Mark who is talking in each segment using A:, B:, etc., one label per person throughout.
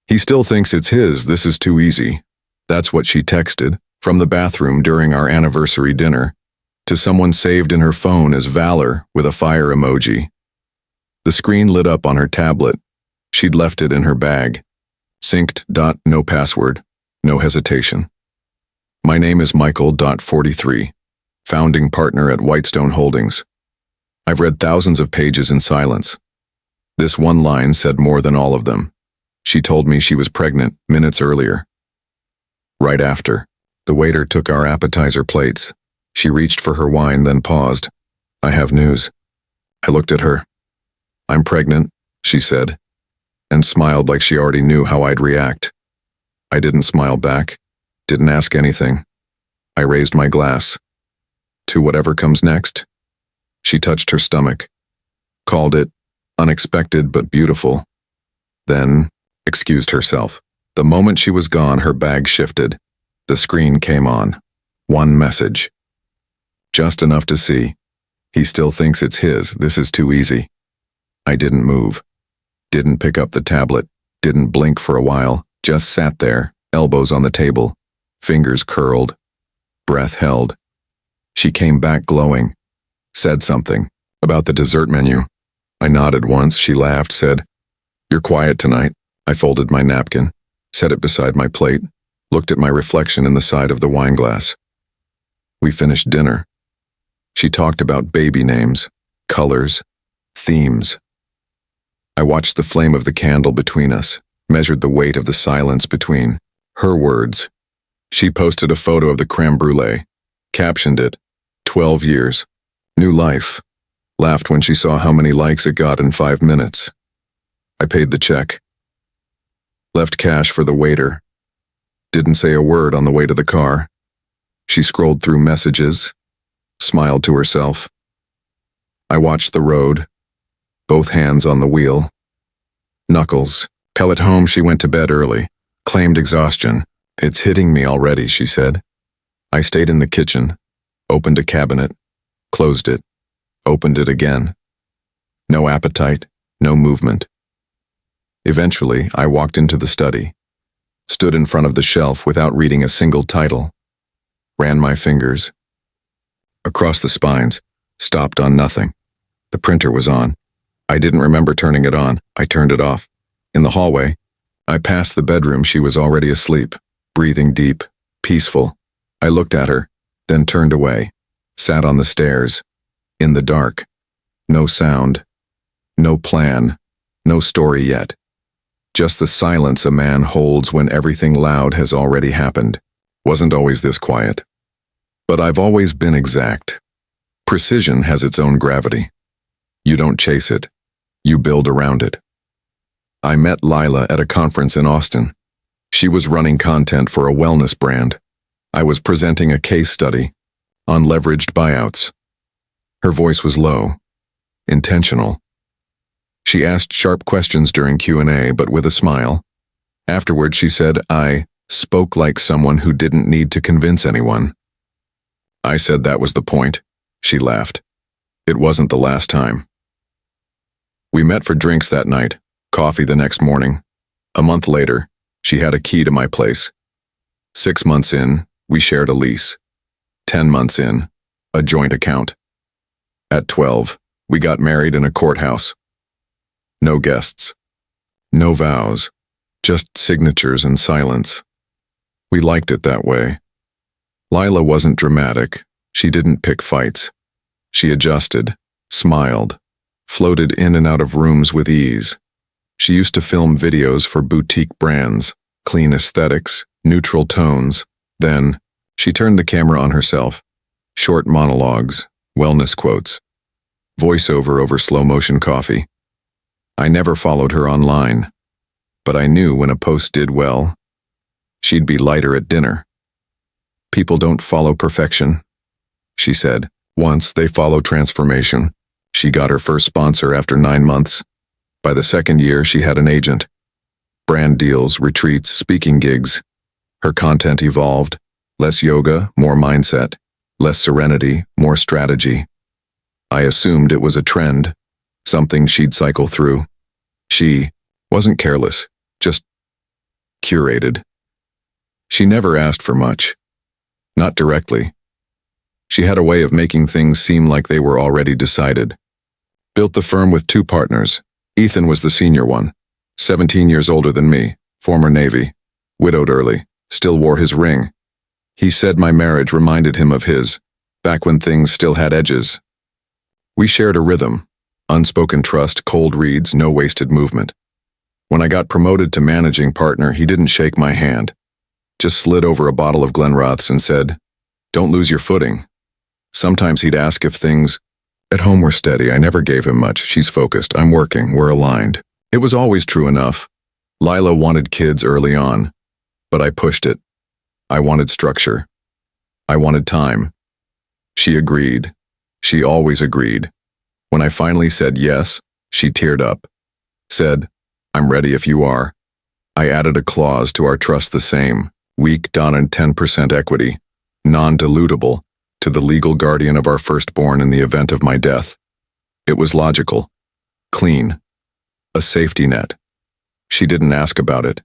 A: He still thinks it's his, this is too easy. That's what she texted, from the bathroom during our anniversary dinner, to someone saved in her phone as Valor with a fire emoji. The screen lit up on her tablet. She'd left it in her bag. Synced. No password. No hesitation. My name is Michael.43, founding partner at Whitestone Holdings. I've read thousands of pages in silence. This one line said more than all of them. She told me she was pregnant minutes earlier. Right after, the waiter took our appetizer plates. She reached for her wine, then paused. I have news. I looked at her. I'm pregnant, she said, and smiled like she already knew how I'd react. I didn't smile back, didn't ask anything. I raised my glass. To whatever comes next. She touched her stomach, called it unexpected but beautiful, then excused herself. The moment she was gone, her bag shifted. The screen came on. One message. Just enough to see. He still thinks it's his, this is too easy. I didn't move. Didn't pick up the tablet. Didn't blink for a while. Just sat there, elbows on the table, fingers curled, breath held. She came back glowing. Said something about the dessert menu. I nodded once. She laughed, said, "You're quiet tonight." I folded my napkin, set it beside my plate, looked at my reflection in the side of the wine glass. We finished dinner. She talked about baby names, colors, themes. I watched the flame of the candle between us, measured the weight of the silence between her words. She posted a photo of the creme brulee, captioned it, 12 years, new life, laughed when she saw how many likes it got in 5 minutes. I paid the check. Left cash for the waiter. Didn't say a word on the way to the car. She scrolled through messages, smiled to herself. I watched the road, both hands on the wheel. Knuckles. Till at home she went to bed early, claimed exhaustion. It's hitting me already, she said. I stayed in the kitchen, opened a cabinet, closed it, opened it again. No appetite, no movement. Eventually, I walked into the study, stood in front of the shelf without reading a single title, ran my fingers across the spines, stopped on nothing. The printer was on. I didn't remember turning it on. I turned it off. In the hallway, I passed the bedroom. She was already asleep, breathing deep, peaceful. I looked at her, then turned away, sat on the stairs, in the dark. No sound, no plan, no story yet. Just the silence a man holds when everything loud has already happened. Wasn't always this quiet. But I've always been exact. Precision has its own gravity. You don't chase it. You build around it. I met Lila at a conference in Austin. She was running content for a wellness brand. I was presenting a case study on leveraged buyouts. Her voice was low, intentional. She asked sharp questions during Q&A, but with a smile. Afterward, she said, I spoke like someone who didn't need to convince anyone. I said that was the point. She laughed. It wasn't the last time. We met for drinks that night, coffee the next morning. A month later, she had a key to my place. 6 months in, we shared a lease. 10 months in, a joint account. At 12, we got married in a courthouse. No guests. No vows. Just signatures and silence. We liked it that way. Lila wasn't dramatic. She didn't pick fights. She adjusted, smiled, floated in and out of rooms with ease. She used to film videos for boutique brands, clean aesthetics, neutral tones. Then, she turned the camera on herself. Short monologues, wellness quotes, voiceover over slow-motion coffee. I never followed her online, but I knew when a post did well, she'd be lighter at dinner. People don't follow perfection, she said. Once they follow transformation. She got her first sponsor after 9 months. By the second year, she had an agent. Brand deals, retreats, speaking gigs. Her content evolved. Less yoga, more mindset. Less serenity, more strategy. I assumed it was a trend, something she'd cycle through. She wasn't careless, just curated. She never asked for much. Not directly. She had a way of making things seem like they were already decided. Built the firm with 2 partners. Ethan was the senior one, 17 years older than me, former Navy, widowed early, still wore his ring. He said my marriage reminded him of his, back when things still had edges. We shared a rhythm, unspoken trust, cold reads, no wasted movement. When I got promoted to managing partner, he didn't shake my hand, just slid over a bottle of Glenrothes and said, "Don't lose your footing." Sometimes he'd ask if things at home were steady. I never gave him much. She's focused. I'm working. We're aligned. It was always true enough. Lila wanted kids early on, but I pushed it. I wanted structure. I wanted time. She agreed. She always agreed. When I finally said yes, she teared up. Said, "I'm ready if you are." I added a clause to our trust, the same, week down in 10% equity, non-dilutable, to the legal guardian of our firstborn in the event of my death. It was logical, clean, a safety net. She didn't ask about it,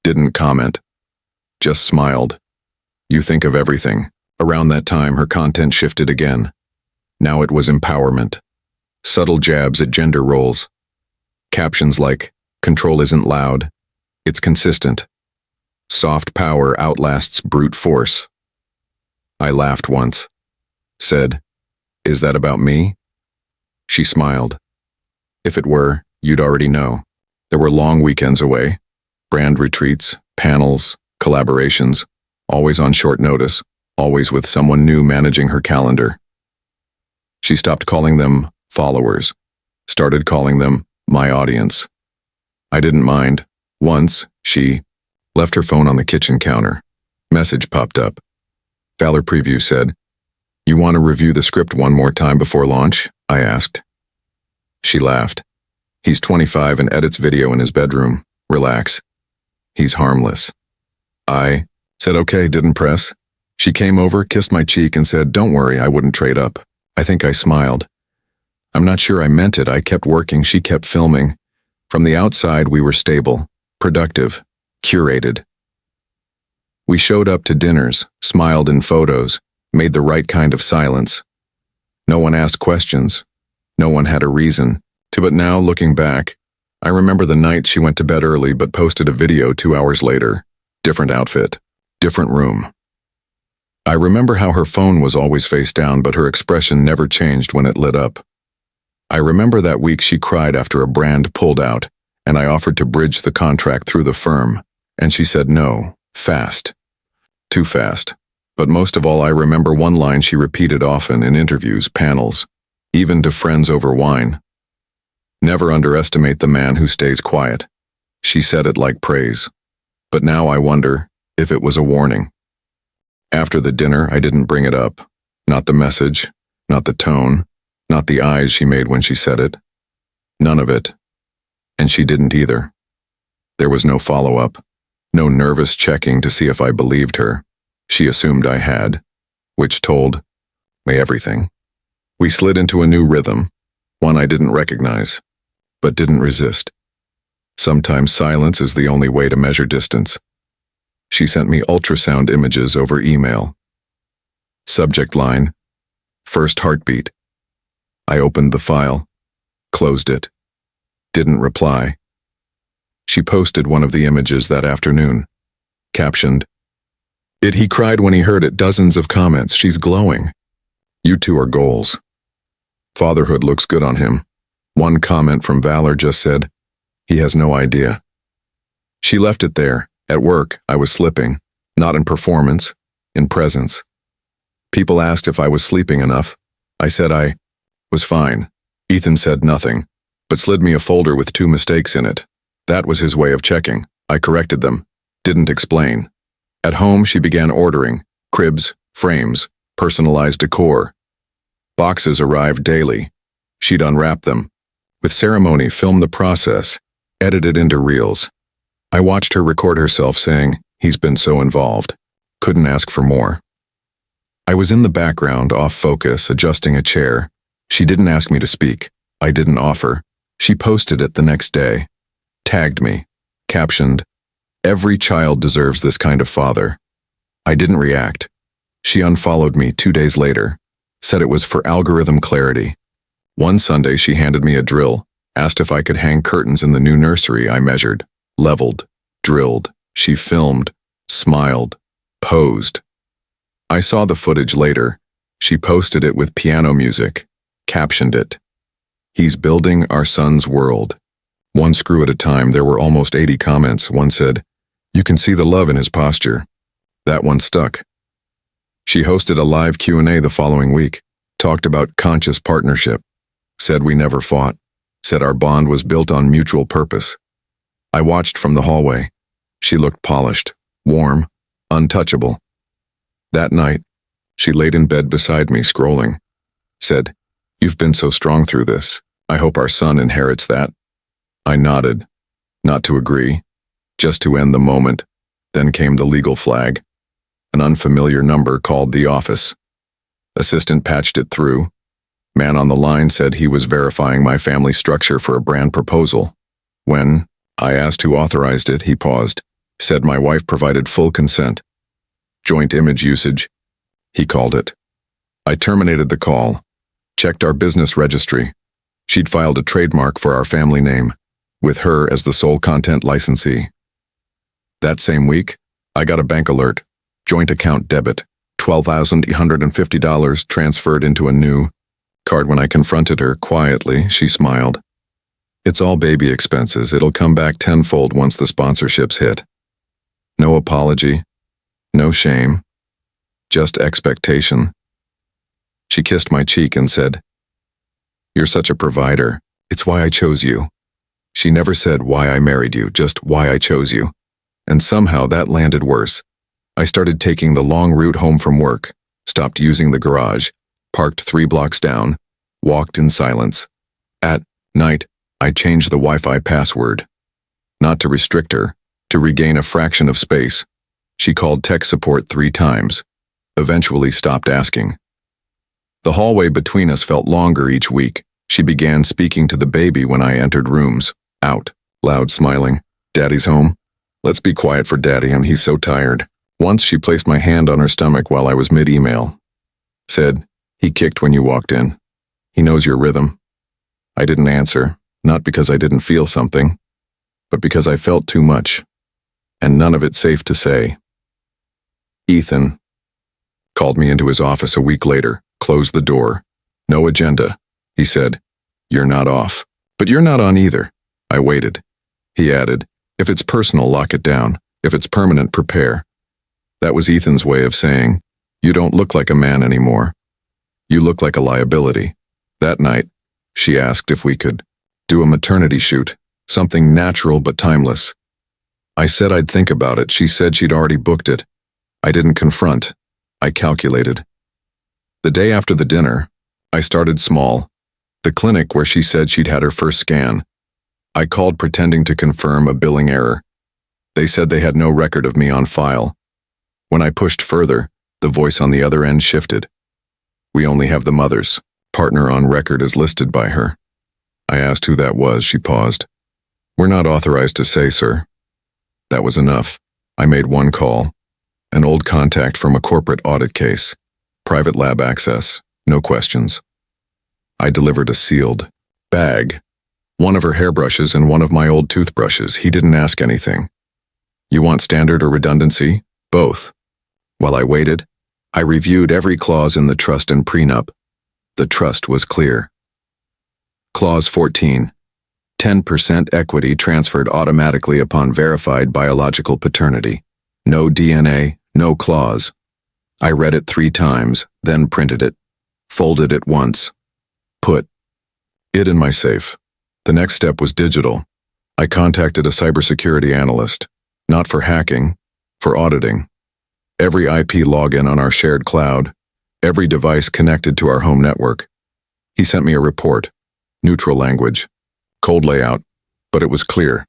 A: didn't comment, just smiled. You think of everything. Around that time, her content shifted again. Now it was empowerment. Subtle jabs at gender roles. Captions like, "Control isn't loud, it's consistent. Soft power outlasts brute force." I laughed once. Said, "Is that about me?" She smiled. "If it were, you'd already know." There were long weekends away, brand retreats, panels, collaborations, always on short notice, always with someone new managing her calendar. She stopped calling them followers, started calling them my audience. I didn't mind. Once, she left her phone on the kitchen counter. Message popped up. Valor Preview said, "You want to review the script one more time before launch?" I asked. She laughed. "He's 25 and edits video in his bedroom. Relax. He's harmless." I said okay, didn't press. She came over, kissed my cheek and said, "Don't worry, I wouldn't trade up." I think I smiled. I'm not sure I meant it. I kept working, she kept filming. From the outside, we were stable, productive, curated. We showed up to dinners, smiled in photos, made the right kind of silence. No one asked questions. No one had a reason to, but now, looking back, I remember the night she went to bed early but posted a video 2 hours later. Different outfit, different room. I remember how her phone was always face down, but her expression never changed when it lit up. I remember that week she cried after a brand pulled out, and I offered to bridge the contract through the firm, and she said no, fast. Too fast. But most of all, I remember one line she repeated often in interviews, panels, even to friends over wine. "Never underestimate the man who stays quiet." She said it like praise. But now I wonder if it was a warning. After the dinner, I didn't bring it up. Not the message, not the tone, not the eyes she made when she said it. None of it. And she didn't either. There was no follow-up, no nervous checking to see if I believed her. She assumed I had, which told me everything. We slid into a new rhythm, one I didn't recognize, but didn't resist. Sometimes silence is the only way to measure distance. She sent me ultrasound images over email. Subject line, "First heartbeat." I opened the file, closed it, didn't reply. She posted one of the images that afternoon, captioned, He cried when he heard it." Dozens of comments. "She's glowing. You two are goals. Fatherhood looks good on him." One comment from Valor just said, "He has no idea." She left it there. At work, I was slipping, not in performance, in presence. People asked if I was sleeping enough. I said I was fine. Ethan said nothing, but slid me a folder with 2 mistakes in it. That was his way of checking. I corrected them, didn't explain. At home, she began ordering cribs, frames, personalized decor. Boxes arrived daily. She'd unwrap them. With ceremony, film the process, edit it into reels. I watched her record herself saying, "He's been so involved." Couldn't ask for more. I was in the background, off focus, adjusting a chair. She didn't ask me to speak. I didn't offer. She posted it the next day. Tagged me. Captioned, Every child deserves this kind of father. I didn't react. She unfollowed me 2 days later, said it was for algorithm clarity. One Sunday she handed me a drill, asked if I could hang curtains in the new nursery. I measured, leveled, drilled. She filmed, smiled, posed. I saw the footage later. She posted it with piano music, captioned it, "He's building our son's world." One screw at a time, there were almost 80 comments. One said, "You can see the love in his posture." That one stuck. She hosted a live Q&A the following week, talked about conscious partnership, said we never fought, said our bond was built on mutual purpose. I watched from the hallway. She looked polished, warm, untouchable. That night, she laid in bed beside me scrolling, said, "You've been so strong through this. I hope our son inherits that." I nodded, not to agree, just to end the moment. Then came the legal flag. An unfamiliar number called the office. Assistant patched it through. Man on the line said he was verifying my family structure for a brand proposal. When I asked who authorized it, he paused, said my wife provided full consent. Joint image usage, he called it. I terminated the call, checked our business registry. She'd filed a trademark for our family name, with her as the sole content licensee. That same week, I got a bank alert, joint account debit, $12,850 transferred into a new card. When I confronted her quietly, she smiled. "It's all baby expenses. It'll come back tenfold once the sponsorships hit." No apology, no shame, just expectation. She kissed my cheek and said, "You're such a provider. It's why I chose you." She never said why I married you, just why I chose you. And somehow that landed worse. I started taking the long route home from work, stopped using the garage, parked 3 blocks down, walked in silence. At night, I changed the Wi-Fi password. Not to restrict her, to regain a fraction of space. She called tech support 3 times, eventually stopped asking. The hallway between us felt longer each week. She began speaking to the baby when I entered rooms. Out, loud smiling. "Daddy's home. Let's be quiet for Daddy, and he's so tired." Once she placed my hand on her stomach while I was mid-email. Said, "He kicked when you walked in. He knows your rhythm." I didn't answer, not because I didn't feel something, but because I felt too much, and none of it safe to say. Ethan called me into his office a week later, closed the door. "No agenda," he said. "You're not off. But you're not on either." I waited. He added, "If it's personal, lock it down. If it's permanent, prepare." That was Ethan's way of saying, "You don't look like a man anymore. You look like a liability." That night, she asked if we could do a maternity shoot, something natural but timeless. I said I'd think about it. She said she'd already booked it. I didn't confront. I calculated. The day after the dinner, I started small. The clinic where she said she'd had her first scan. I called pretending to confirm a billing error. They said they had no record of me on file. When I pushed further, the voice on the other end shifted. "We only have the mother's partner on record as listed by her." I asked who that was. She paused. "We're not authorized to say, sir." That was enough. I made one call. An old contact from a corporate audit case. Private lab access. No questions. I delivered a sealed bag. One of her hairbrushes and one of my old toothbrushes. He didn't ask anything. "You want standard or redundancy?" "Both." While I waited, I reviewed every clause in the trust and prenup. The trust was clear. Clause 14. 10% equity transferred automatically upon verified biological paternity. No DNA, no clause. I read it 3 times, then printed it, folded it once, put it in my safe. The next step was digital. I contacted a cybersecurity analyst, not for hacking, for auditing. Every IP login on our shared cloud, every device connected to our home network. He sent me a report, neutral language, cold layout, but it was clear.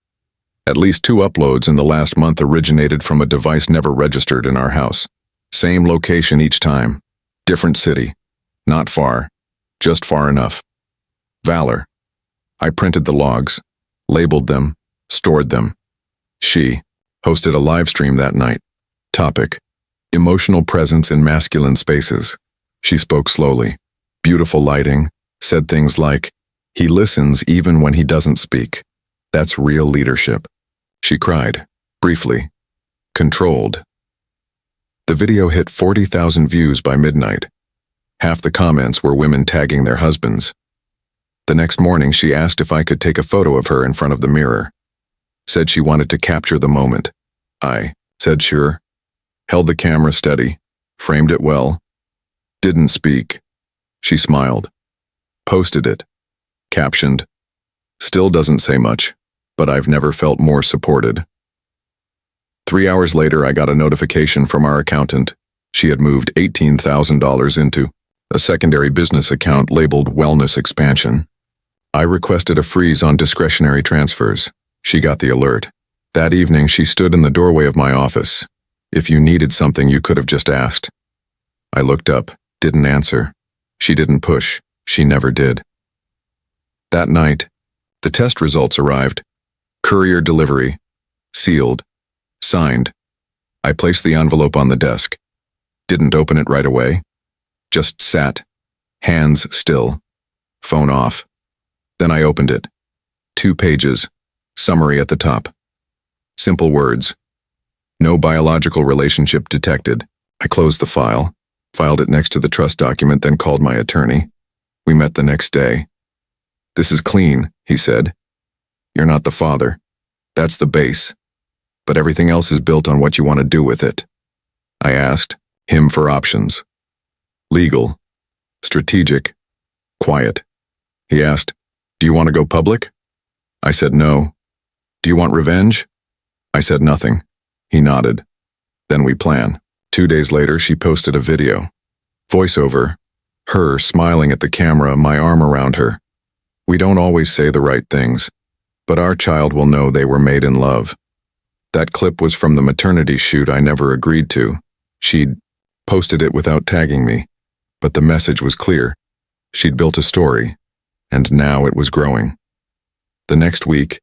A: At least 2 uploads in the last month originated from a device never registered in our house. Same location each time, different city, not far, just far enough. Valor. I printed the logs, labeled them, stored them. She Hosted a live stream that night. Topic: emotional presence in masculine spaces. She spoke slowly. Beautiful lighting. Said things like, "He listens even when he doesn't speak. That's real leadership." She cried. Briefly. Controlled. The video hit 40,000 views by midnight. Half the comments were women tagging their husbands. The next morning, she asked if I could take a photo of her in front of the mirror. Said she wanted to capture the moment. I said sure. Held the camera steady. Framed it well. Didn't speak. She smiled. Posted it. Captioned, "Still doesn't say much, but I've never felt more supported." 3 hours later, I got a notification from our accountant. She had moved $18,000 into a secondary business account labeled Wellness Expansion. I requested a freeze on discretionary transfers. She got the alert. That evening, she stood in the doorway of my office. "If you needed something, you could have just asked." I looked up, didn't answer. She didn't push. She never did. That night, the test results arrived. Courier delivery. Sealed. Signed. I placed the envelope on the desk. Didn't open it right away. Just sat. Hands still. Phone off. Then I opened it. 2 pages. Summary at the top. Simple words. No biological relationship detected. I closed the file, filed it next to the trust document, then called my attorney. We met the next day. "This is clean," he said. "You're not the father. That's the base. But everything else is built on what you want to do with it." I asked him for options. Legal. Strategic. Quiet. He asked, "Do you want to go public?" I said no. "Do you want revenge?" I said nothing. He nodded. Then we plan. 2 days later, she posted a video. Voiceover. Her smiling at the camera, my arm around her. "We don't always say the right things, but our child will know they were made in love." That clip was from the maternity shoot I never agreed to. She'd posted it without tagging me, but the message was clear. She'd built a story, and now it was growing. The next week,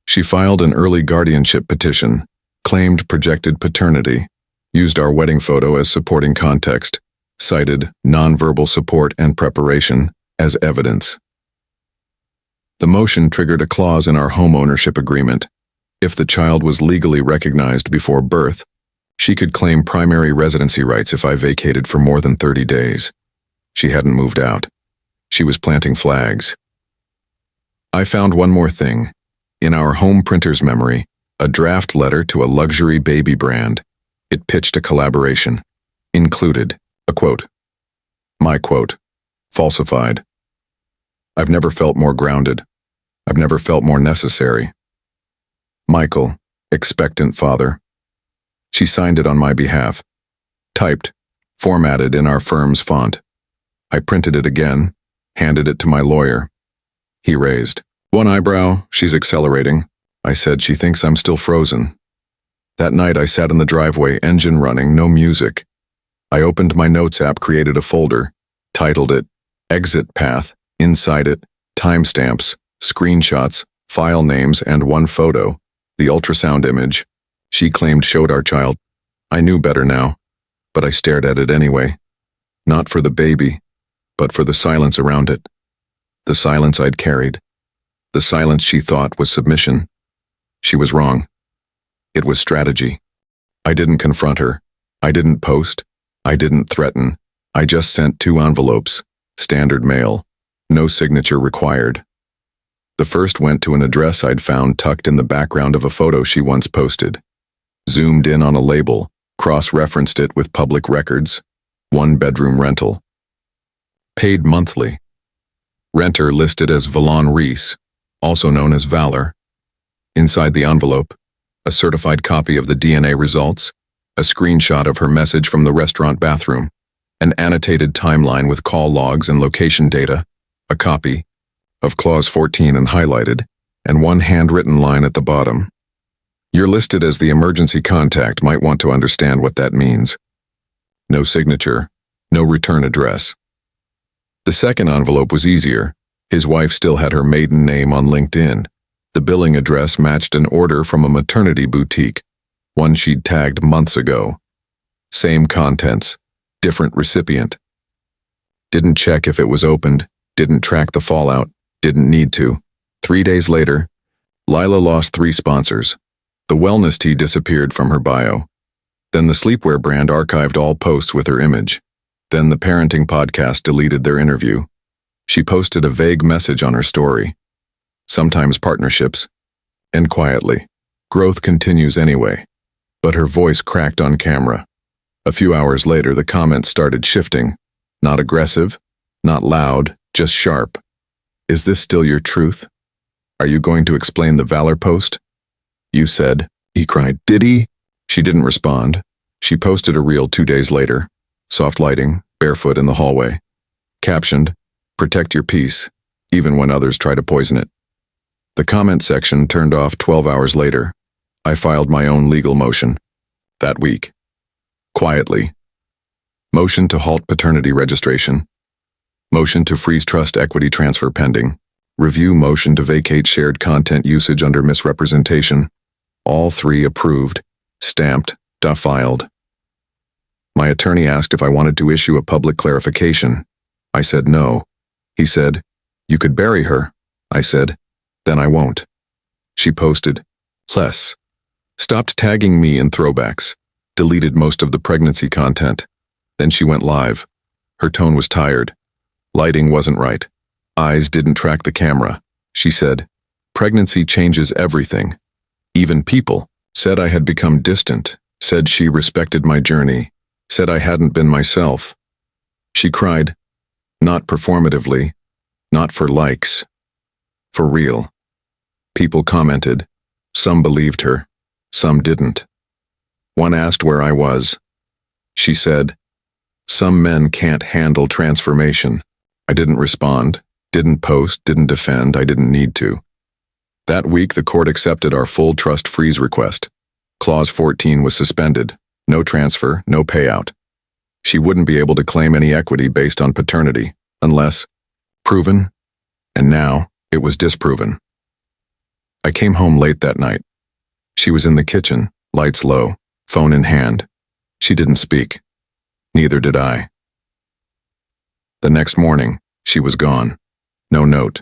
A: she filed an early guardianship petition, claimed projected paternity, used our wedding photo as supporting context, cited nonverbal support and preparation as evidence. The motion triggered a clause in our homeownership agreement. If the child was legally recognized before birth, she could claim primary residency rights if I vacated for more than 30 days. She hadn't moved out. She was planting flags. I found one more thing. In our home printer's memory, a draft letter to a luxury baby brand. It pitched a collaboration. Included a quote. My quote. Falsified. "I've never felt more grounded. I've never felt more necessary. Michael, expectant father." She signed it on my behalf. Typed, formatted in our firm's font. I printed it again, handed it to my lawyer. He raised one eyebrow. "She's accelerating." I said, "She thinks I'm still frozen." That night I sat in the driveway, engine running, no music. I opened my notes app, created a folder, titled it Exit Path. Inside it, timestamps, screenshots, file names, and one photo, the ultrasound image she claimed showed our child. I knew better now, but I stared at it anyway. Not for the baby, but for the silence around it. The silence I'd carried. The silence she thought was submission. She was wrong. It was strategy. I didn't confront her. I didn't post. I didn't threaten. I just sent 2 envelopes, standard mail, no signature required. The first went to an address I'd found tucked in the background of a photo she once posted. Zoomed in on a label, cross-referenced it with public records, 1-bedroom rental. Paid monthly. Renter listed as Valon Reese, also known as Valor. Inside the envelope, a certified copy of the DNA results, a screenshot of her message from the restaurant bathroom, an annotated timeline with call logs and location data, a copy of Clause 14 and highlighted, and one handwritten line at the bottom. "You're listed as the emergency contact. Might want to understand what that means." No signature, no return address. The second envelope was easier. His wife still had her maiden name on LinkedIn. The billing address matched an order from a maternity boutique. one she'd tagged months ago. Same contents, different recipient. Didn't check if it was opened, didn't track the fallout, didn't need to. 3 days later, Lila lost 3 sponsors. The wellness tea disappeared from her bio. Then the sleepwear brand archived all posts with her image. Then the parenting podcast deleted their interview. She posted a vague message on her story. Sometimes partnerships. And quietly. Growth continues anyway. But her voice cracked on camera. A few hours later, the comments started shifting. Not aggressive, not loud, just sharp. Is this still your truth? Are you going to explain the Valor post? You said, he cried. Did he? She didn't respond. She posted a reel 2 days later. Soft lighting, barefoot in the hallway. Captioned, protect your peace, even when others try to poison it. The comment section turned off 12 hours later. I filed my own legal motion. That week. Quietly. Motion to halt paternity registration. Motion to freeze trust equity transfer pending. Review motion to vacate shared content usage under misrepresentation. All 3 approved. Stamped. Filed. My attorney asked if I wanted to issue a public clarification. I said no. He said, you could bury her. I said, then I won't. She posted, less. Stopped tagging me in throwbacks. Deleted most of the pregnancy content. Then she went live. Her tone was tired. Lighting wasn't right. Eyes didn't track the camera. She said, pregnancy changes everything. Even people. Said I had become distant. Said she respected my journey. Said I hadn't been myself. She cried, not performatively, not for likes. For real. People commented. Some believed her. Some didn't. One asked where I was. She said, some men can't handle transformation. I didn't respond, didn't post, didn't defend, I didn't need to. That week, the court accepted our full trust freeze request. Clause 14 was suspended. No transfer, no payout. She wouldn't be able to claim any equity based on paternity, unless proven, and now it was disproven. I came home late that night. She was in the kitchen, lights low, phone in hand. She didn't speak. Neither did I. The next morning, she was gone. No note.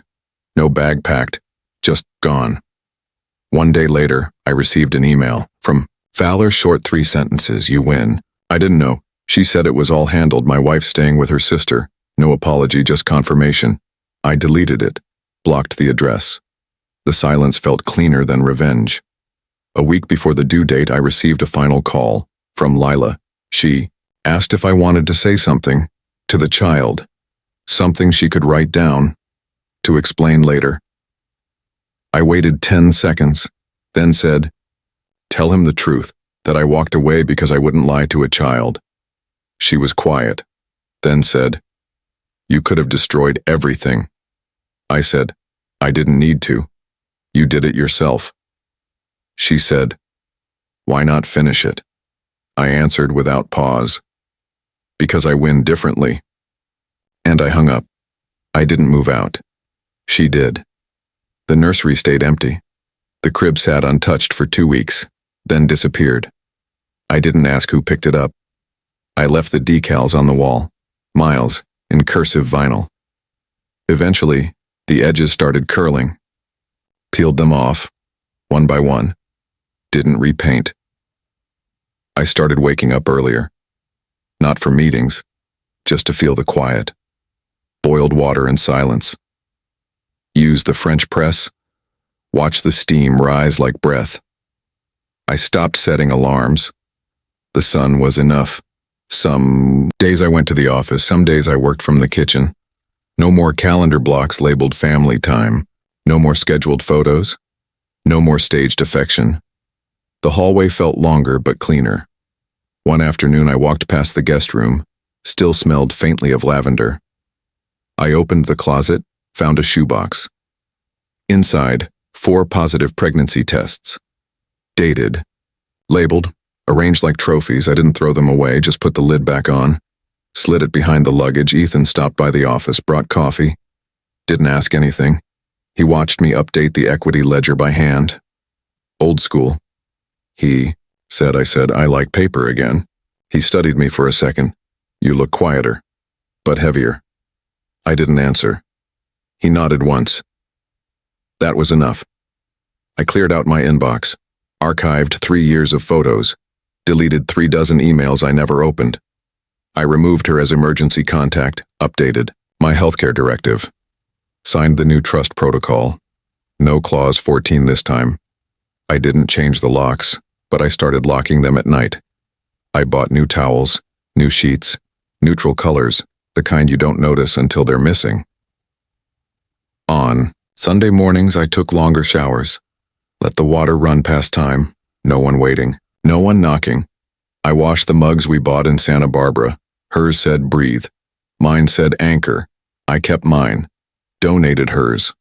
A: No bag packed. Just gone. 1 day later, I received an email from Valor, short 3 sentences, you win. I didn't know. She said it was all handled, my wife staying with her sister. No apology, just confirmation. I deleted it. Blocked the address. The silence felt cleaner than revenge. A week before the due date, I received a final call from Lila. She asked if I wanted to say something to the child. Something she could write down to explain later. I waited 10 seconds, then said, tell him the truth, that I walked away because I wouldn't lie to a child. She was quiet, then said, you could have destroyed everything. I said, I didn't need to. You did it yourself. She said, why not finish it? I answered without pause, because I win differently. And I hung up. I didn't move out. She did. The nursery stayed empty. The crib sat untouched for 2 weeks, then disappeared. I didn't ask who picked it up. I left the decals on the wall, miles, in cursive vinyl. Eventually, the edges started curling. Peeled them off, one by one. Didn't repaint. I started waking up earlier. Not for meetings, just to feel the quiet. Boiled water and silence. Use the French press. Watch the steam rise like breath. I stopped setting alarms. The sun was enough. Some days I went to the office, some days I worked from the kitchen. No more calendar blocks labeled family time. No more scheduled photos. No more staged affection. The hallway felt longer but cleaner. One afternoon I walked past the guest room, still smelled faintly of lavender. I opened the closet, found a shoebox. Inside, 4 positive pregnancy tests. Dated. Labeled. Arranged like trophies. I didn't throw them away, just put the lid back on. Slid it behind the luggage. Ethan stopped by the office, brought coffee. Didn't ask anything. He watched me update the equity ledger by hand. Old school. He said said. I said, I like paper again. He studied me for a second. You look quieter, but heavier. I didn't answer. He nodded once. That was enough. I cleared out my inbox, archived 3 years of photos, deleted 36 emails I never opened. I removed her as emergency contact, updated my healthcare directive, signed the new trust protocol. No clause 14 this time. I didn't change the locks, but I started locking them at night. I bought new towels, new sheets, neutral colors, the kind you don't notice until they're missing. On Sunday mornings, I took longer showers. Let the water run past time, no one waiting, no one knocking. I washed the mugs we bought in Santa Barbara. Hers said breathe. Mine said anchor. I kept mine. Donated hers.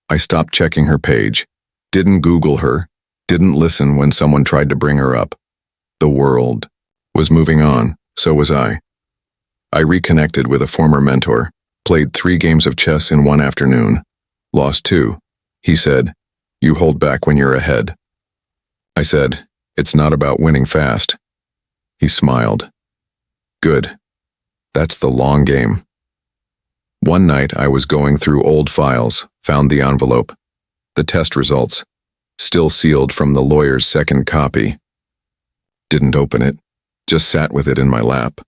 A: I stopped checking her page. Didn't Google her. Didn't listen when someone tried to bring her up. The world was moving on, so was I. I reconnected with a former mentor, played 3 games of chess in one afternoon. Lost 2. He said, you hold back when you're ahead. I said, it's not about winning fast. He smiled. Good. That's the long game. One night I was going through old files, found the envelope. The test results, still sealed from the lawyer's second copy. Didn't open it, just sat with it in my lap.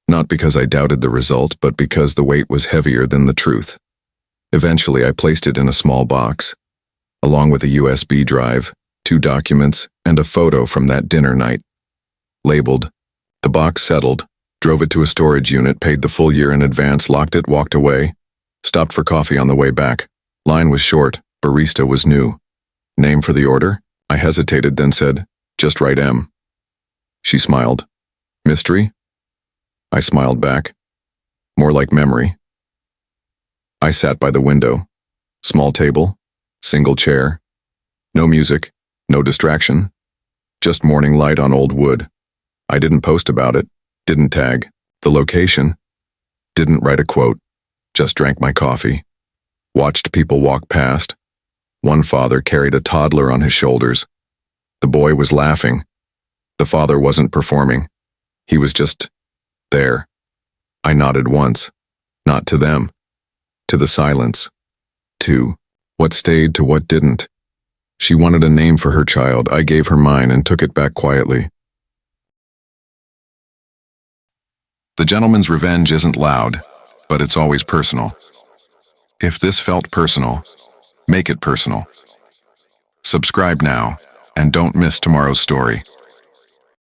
A: Not because I doubted the result, but because the weight was heavier than the truth. Eventually I placed it in a small box, along with a USB drive, 2 documents, and a photo from that dinner night. Labeled. The box settled, drove it to a storage unit, paid the full year in advance, locked it, walked away, stopped for coffee on the way back. Line was short, barista was new. Name for the order? I hesitated, then said, just write M. She smiled. Mystery? I smiled back. More like memory. I sat by the window. Small table, single chair. No music, no distraction. Just morning light on old wood. I didn't post about it, didn't tag the location, didn't write a quote, just drank my coffee. Watched people walk past. One father carried a toddler on his shoulders. The boy was laughing. The father wasn't performing. He was just there. I nodded once, not to them, to the silence, to what stayed, to what didn't. She wanted a name for her child. I gave her mine and took it back quietly. The gentleman's revenge isn't loud, but it's always personal. If this felt personal, make it personal. Subscribe now, and don't miss tomorrow's story.